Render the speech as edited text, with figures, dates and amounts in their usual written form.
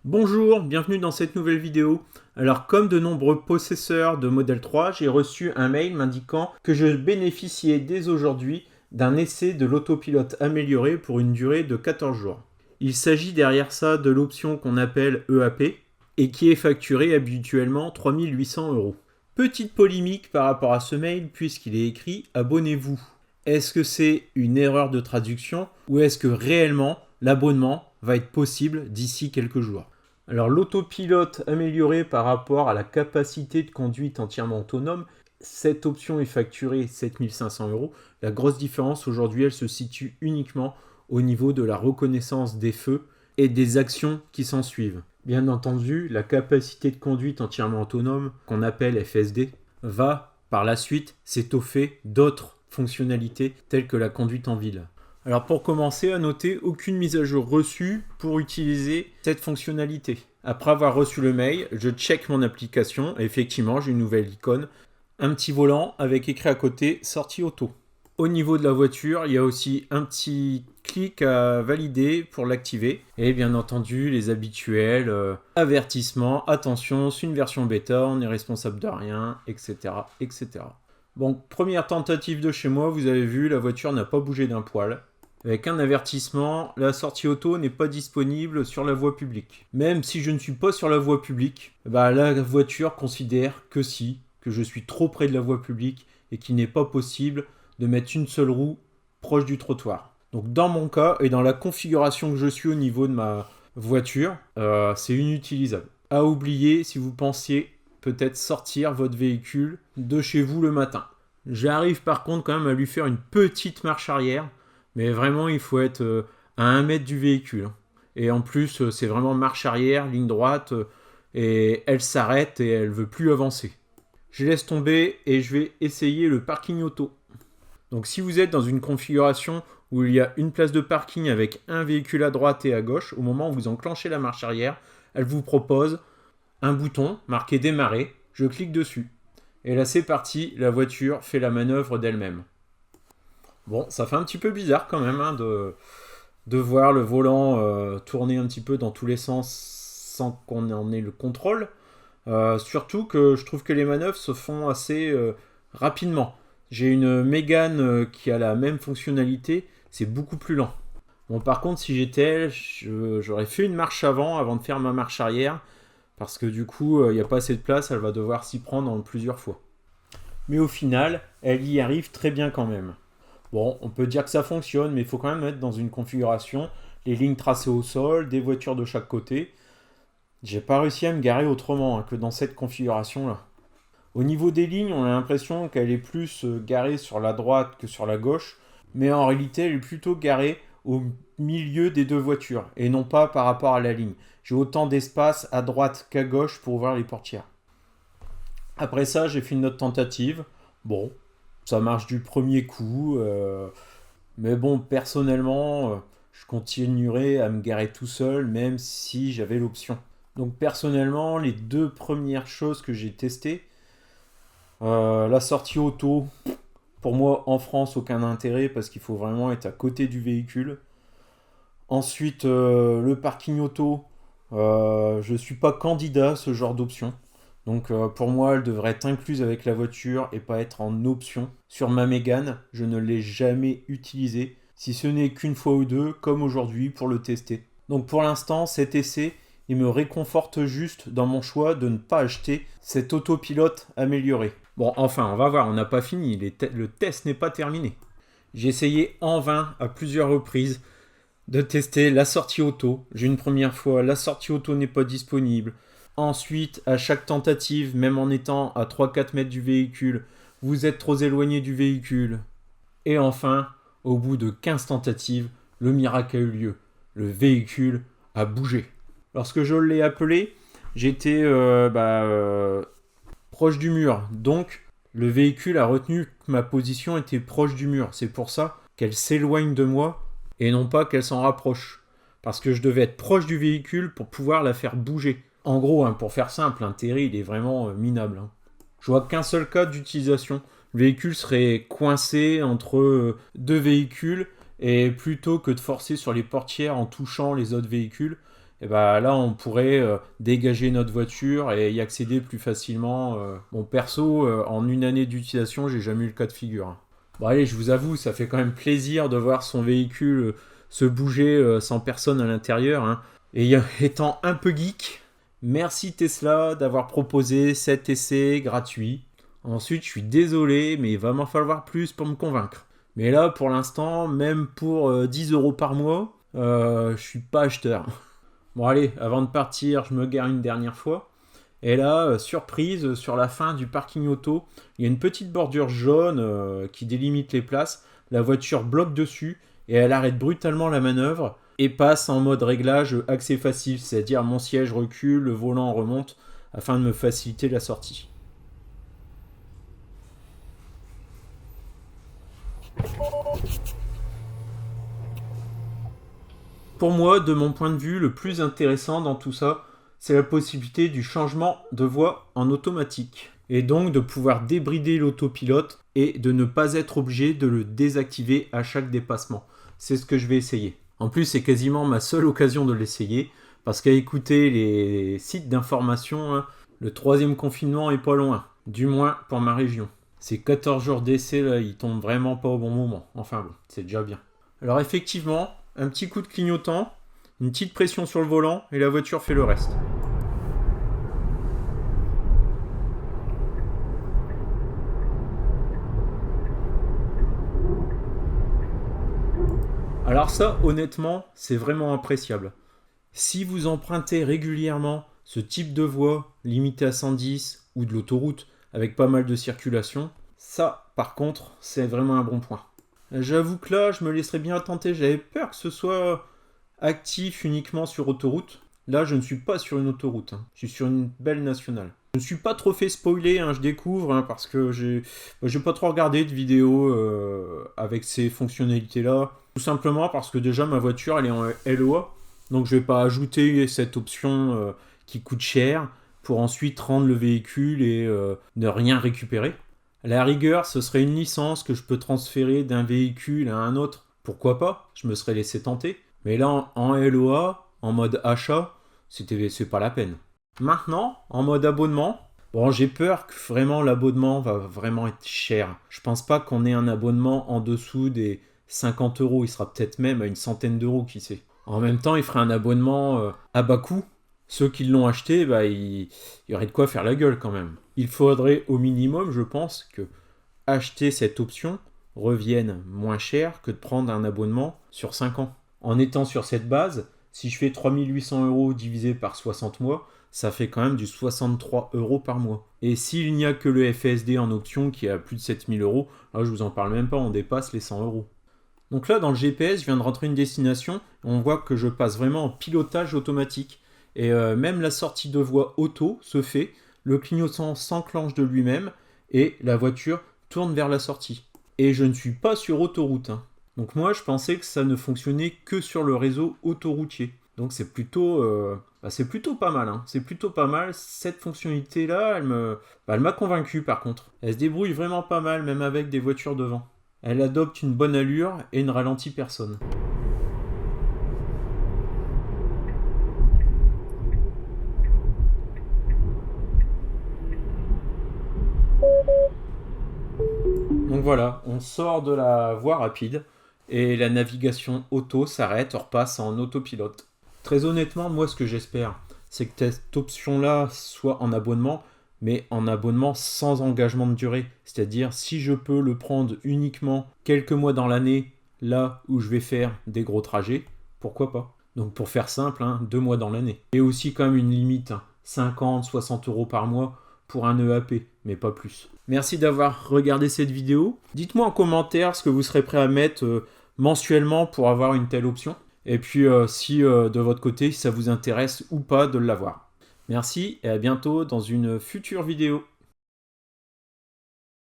Bonjour, bienvenue dans cette nouvelle vidéo. Alors comme de nombreux possesseurs de Model 3, j'ai reçu un mail m'indiquant que je bénéficiais dès aujourd'hui d'un essai de l'autopilote amélioré pour une durée de 14 jours. Il s'agit derrière ça de l'option qu'on appelle EAP et qui est facturée habituellement 3800 €. Petite polémique par rapport à ce mail puisqu'il est écrit « Abonnez-vous ». Est-ce que c'est une erreur de traduction ou est-ce que réellement l'abonnement va être possible d'ici quelques jours? Alors l'autopilote amélioré par rapport à la capacité de conduite entièrement autonome, cette option est facturée 7500 €. La grosse différence aujourd'hui, elle se situe uniquement au niveau de la reconnaissance des feux et des actions qui s'en suivent. Bien entendu, la capacité de conduite entièrement autonome, qu'on appelle FSD, va par la suite s'étoffer d'autres fonctionnalités telles que la conduite en ville. Alors pour commencer, à noter aucune mise à jour reçue pour utiliser cette fonctionnalité. Après avoir reçu le mail, je check mon application et effectivement j'ai une nouvelle icône, un petit volant avec écrit à côté sortie auto. Au niveau de la voiture, il y a aussi un petit clic à valider pour l'activer et bien entendu les habituels avertissements, attention, c'est une version bêta, on n'est responsable de rien, etc. etc. Bon, première tentative de chez moi, vous avez vu, la voiture n'a pas bougé d'un poil. Avec un avertissement, la sortie auto n'est pas disponible sur la voie publique. Même si je ne suis pas sur la voie publique, la voiture considère que je suis trop près de la voie publique et qu'il n'est pas possible de mettre une seule roue proche du trottoir. Donc dans mon cas et dans la configuration que je suis au niveau de ma voiture, c'est inutilisable. À oublier si vous pensiez peut-être sortir votre véhicule de chez vous le matin. J'arrive par contre quand même à lui faire une petite marche arrière. Mais vraiment, il faut être à 1 mètre du véhicule. Et en plus, c'est vraiment marche arrière, ligne droite, et elle s'arrête et elle ne veut plus avancer. Je laisse tomber et je vais essayer le parking auto. Donc si vous êtes dans une configuration où il y a une place de parking avec un véhicule à droite et à gauche, au moment où vous enclenchez la marche arrière, elle vous propose un bouton marqué démarrer. Je clique dessus. Et là, c'est parti, la voiture fait la manœuvre d'elle-même. Bon, ça fait un petit peu bizarre quand même de voir le volant tourner un petit peu dans tous les sens sans qu'on en ait le contrôle. Surtout que je trouve que les manœuvres se font assez rapidement. J'ai une Mégane qui a la même fonctionnalité, c'est beaucoup plus lent. Bon, par contre, si j'étais elle, j'aurais fait une marche avant de faire ma marche arrière, parce que du coup, il n'y a pas assez de place, elle va devoir s'y prendre en plusieurs fois. Mais au final, elle y arrive très bien quand même. Bon, on peut dire que ça fonctionne, mais il faut quand même être dans une configuration, les lignes tracées au sol, des voitures de chaque côté. J'ai pas réussi à me garer autrement que dans cette configuration-là. Au niveau des lignes, on a l'impression qu'elle est plus garée sur la droite que sur la gauche, mais en réalité, elle est plutôt garée au milieu des deux voitures, et non pas par rapport à la ligne. J'ai autant d'espace à droite qu'à gauche pour ouvrir les portières. Après ça, j'ai fait une autre tentative. Bon, ça marche du premier coup. Mais bon, personnellement, je continuerai à me garer tout seul, même si j'avais l'option. Donc personnellement, les deux premières choses que j'ai testées, la sortie auto, pour moi en France, aucun intérêt parce qu'il faut vraiment être à côté du véhicule. Ensuite, le parking auto, je ne suis pas candidat à ce genre d'option. Donc pour moi, elle devrait être incluse avec la voiture et pas être en option. Sur ma Mégane, je ne l'ai jamais utilisée, si ce n'est qu'une fois ou deux, comme aujourd'hui, pour le tester. Donc pour l'instant, cet essai, il me réconforte juste dans mon choix de ne pas acheter cet autopilote amélioré. Bon, enfin, on va voir, on n'a pas fini, le test n'est pas terminé. J'ai essayé en vain, à plusieurs reprises, de tester la sortie auto. J'ai une première fois, la sortie auto n'est pas disponible. Ensuite, à chaque tentative, même en étant à 3-4 mètres du véhicule, vous êtes trop éloigné du véhicule. Et enfin, au bout de 15 tentatives, le miracle a eu lieu. Le véhicule a bougé. Lorsque je l'ai appelé, j'étais proche du mur. Donc, le véhicule a retenu que ma position était proche du mur. C'est pour ça qu'elle s'éloigne de moi et non pas qu'elle s'en rapproche. Parce que je devais être proche du véhicule pour pouvoir la faire bouger. En gros, pour faire simple, l'intérêt il est vraiment minable. Je vois qu'un seul cas d'utilisation. Le véhicule serait coincé entre deux véhicules et plutôt que de forcer sur les portières en touchant les autres véhicules, et bah là on pourrait dégager notre voiture et y accéder plus facilement. Bon perso, en une année d'utilisation, j'ai jamais eu le cas de figure, hein. Bon allez, je vous avoue, ça fait quand même plaisir de voir son véhicule se bouger sans personne à l'intérieur, hein. Et étant un peu geek, merci Tesla d'avoir proposé cet essai gratuit. Ensuite, je suis désolé, mais il va m'en falloir plus pour me convaincre. Mais là, pour l'instant, même pour 10 € par mois, je suis pas acheteur. Bon allez, avant de partir, je me gare une dernière fois. Et là, surprise, sur la fin du parking auto, il y a une petite bordure jaune qui délimite les places. La voiture bloque dessus et elle arrête brutalement la manœuvre et passe en mode réglage accès facile, c'est-à-dire mon siège recule, le volant remonte afin de me faciliter la sortie. Pour moi, de mon point de vue, le plus intéressant dans tout ça, c'est la possibilité du changement de voie en automatique. Et donc de pouvoir débrider l'autopilote et de ne pas être obligé de le désactiver à chaque dépassement. C'est ce que je vais essayer. En plus, c'est quasiment ma seule occasion de l'essayer, parce qu'à écouter les sites d'information, hein, le 3e confinement est pas loin, du moins pour ma région. Ces 14 jours d'essai, là, ils tombent vraiment pas au bon moment. Enfin bon, c'est déjà bien. Alors effectivement, un petit coup de clignotant, une petite pression sur le volant et la voiture fait le reste. Alors ça, honnêtement, c'est vraiment appréciable. Si vous empruntez régulièrement ce type de voie limitée à 110 ou de l'autoroute avec pas mal de circulation, ça, par contre, c'est vraiment un bon point. J'avoue que là, je me laisserais bien tenter. J'avais peur que ce soit actif uniquement sur autoroute. Là, je ne suis pas sur une autoroute, hein. Je suis sur une belle nationale. Je ne suis pas trop fait spoiler, hein, je découvre, hein, parce que j'ai pas trop regardé de vidéos avec ces fonctionnalités-là. Tout simplement parce que déjà, ma voiture, elle est en LOA. Donc, je ne vais pas ajouter cette option qui coûte cher pour ensuite rendre le véhicule et ne rien récupérer. À la rigueur, ce serait une licence que je peux transférer d'un véhicule à un autre. Pourquoi pas? Je me serais laissé tenter. Mais là, en LOA, en mode achat, c'est pas la peine. Maintenant, en mode abonnement, bon, j'ai peur que vraiment l'abonnement va vraiment être cher. Je pense pas qu'on ait un abonnement en dessous des 50 €. Il sera peut-être même à une centaine d'euros, qui sait. En même temps, il ferait un abonnement à bas coût. Ceux qui l'ont acheté, bah, il y aurait de quoi faire la gueule quand même. Il faudrait au minimum, je pense, que acheter cette option revienne moins cher que de prendre un abonnement sur 5 ans. En étant sur cette base, si je fais 3800 € divisé par 60 mois, ça fait quand même du 63 € par mois. Et s'il n'y a que le FSD en option qui est à plus de 7000 €, là je vous en parle même pas, on dépasse les 100 €. Donc là, dans le GPS, je viens de rentrer une destination, on voit que je passe vraiment en pilotage automatique. Et même la sortie de voie auto se fait, le clignotant s'enclenche de lui-même et la voiture tourne vers la sortie. Et je ne suis pas sur autoroute, hein. Donc moi, je pensais que ça ne fonctionnait que sur le réseau autoroutier. Donc c'est plutôt pas mal, hein. C'est plutôt pas mal. Cette fonctionnalité-là, elle m'a convaincu par contre. Elle se débrouille vraiment pas mal, même avec des voitures devant. Elle adopte une bonne allure et ne ralentit personne. Donc voilà, on sort de la voie rapide et la navigation auto s'arrête, on repasse en autopilote. Très honnêtement, moi ce que j'espère, c'est que cette option-là soit en abonnement, mais en abonnement sans engagement de durée. C'est-à-dire si je peux le prendre uniquement quelques mois dans l'année, là où je vais faire des gros trajets, pourquoi pas? Donc pour faire simple, 2 mois dans l'année. Et aussi quand même une limite, 50, 60 € par mois pour un EAP, mais pas plus. Merci d'avoir regardé cette vidéo. Dites-moi en commentaire ce que vous serez prêt à mettre mensuellement pour avoir une telle option. Et puis si de votre côté, ça vous intéresse ou pas de l'avoir. Merci et à bientôt dans une future vidéo.